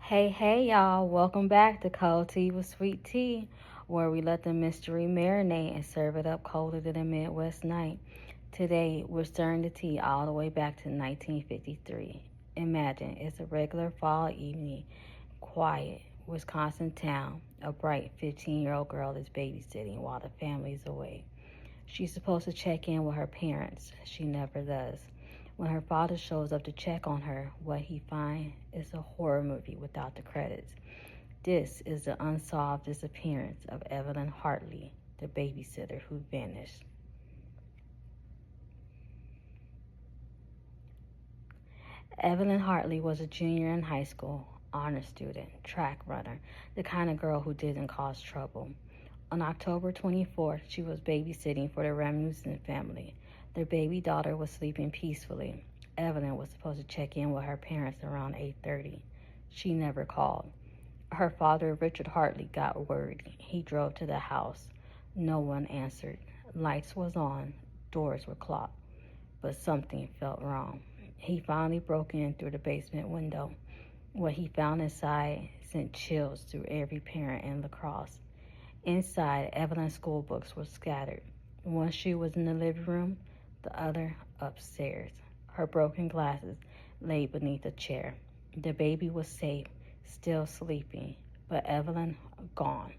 Hey, y'all. Welcome back to Cold Tea with Sweet Tea, where we let the mystery marinate and serve it up colder than a Midwest night. Today, we're stirring the tea all the way back to 1953. Imagine it's a regular fall evening, quiet, Wisconsin town. A bright 15-year-old girl is babysitting while the family's away. She's supposed to check in with her parents. She never does. When her father shows up to check on her, what he finds is a horror movie without the credits. This is the unsolved disappearance of Evelyn Hartley, the babysitter who vanished. Evelyn Hartley was a junior in high school, honor student, track runner, the kind of girl who didn't cause trouble. On October 24th, she was babysitting for the Rasmussen family. Their baby daughter was sleeping peacefully. Evelyn was supposed to check in with her parents around 8:30. She never called. Her father, Richard Hartley, got word. He drove to the house. No one answered. Lights was on, doors were clocked, but something felt wrong. He finally broke in through the basement window. What he found inside sent chills through every parent in La Crosse. Inside, Evelyn's school books were scattered. One shoe was in the living room, the other upstairs. Her broken glasses lay beneath a chair. The baby was safe, still sleeping, but Evelyn gone.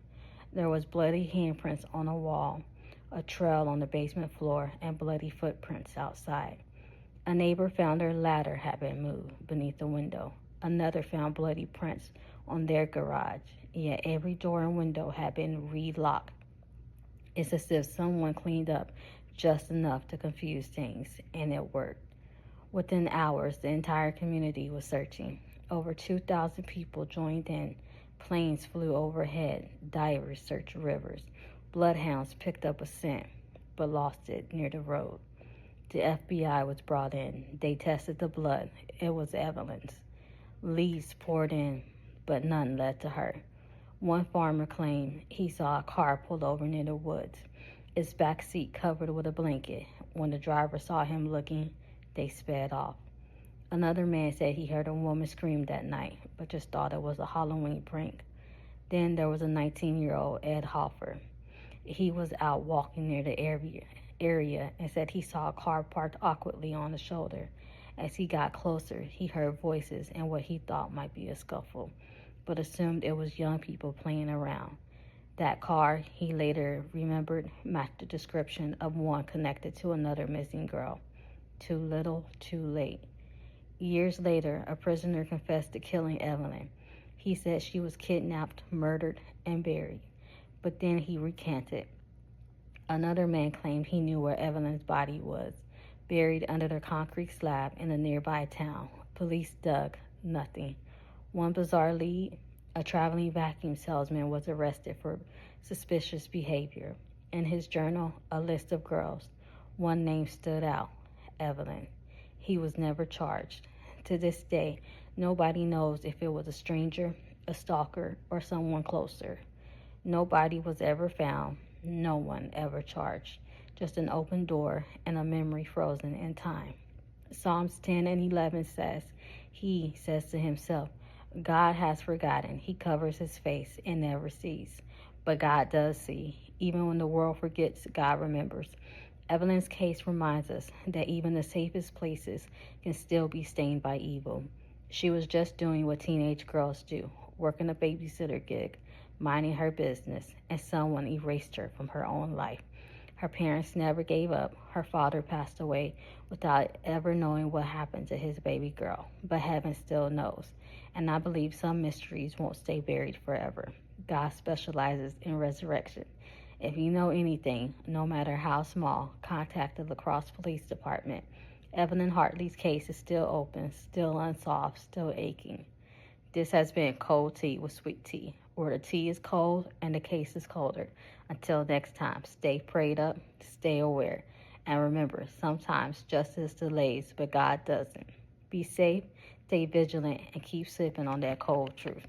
There was bloody handprints on a wall, a trail on the basement floor, and bloody footprints outside. A neighbor found her ladder had been moved beneath the window. Another found bloody prints on their garage, yet every door and window had been relocked. It's as if someone cleaned up just enough to confuse things, and it worked. Within hours, the entire community was searching. Over 2,000 people joined in. Planes flew overhead. Divers searched rivers. Bloodhounds picked up a scent, but lost it near the road. The FBI was brought in. They tested the blood. It was Evelyn's. Leads poured in, but none led to her. One farmer claimed he saw a car pulled over near the woods, its back seat covered with a blanket. When the driver saw him looking, they sped off. Another man said he heard a woman scream that night, but just thought it was a Halloween prank. Then there was a 19-year-old Ed Hoffer. He was out walking near the area and said he saw a car parked awkwardly on the shoulder. As he got closer, he heard voices and what he thought might be a scuffle, but assumed it was young people playing around. That car, he later remembered, matched the description of one connected to another missing girl. Too little, too late. Years later, a prisoner confessed to killing Evelyn. He said she was kidnapped, murdered, and buried. But then he recanted. Another man claimed he knew where Evelyn's body was, buried under the concrete slab in a nearby town. Police dug, nothing. One bizarre lead, a traveling vacuum salesman was arrested for suspicious behavior. In his journal, a list of girls. One name stood out, Evelyn. He was never charged. To this day, nobody knows if it was a stranger, a stalker, or someone closer. Nobody was ever found. No one ever charged. Just an open door and a memory frozen in time. Psalms 10 and 11 says, he says to himself, God has forgotten. He covers his face and never sees. But God does see. Even when the world forgets, God remembers. Evelyn's case reminds us that even the safest places can still be stained by evil. She was just doing what teenage girls do, working a babysitter gig, minding her business, and someone erased her from her own life. Her parents never gave up. Her father passed away without ever knowing what happened to his baby girl, but heaven still knows. And I believe some mysteries won't stay buried forever. God specializes in resurrection. If you know anything, no matter how small, contact the La Crosse Police Department. Evelyn Hartley's case is still open, still unsolved, still aching. This has been Cold Tea with Sweet Tea, where the tea is cold and the case is colder. Until next time, stay prayed up, stay aware, and remember, sometimes justice delays, but God doesn't. Be safe, stay vigilant, and keep sipping on that cold truth.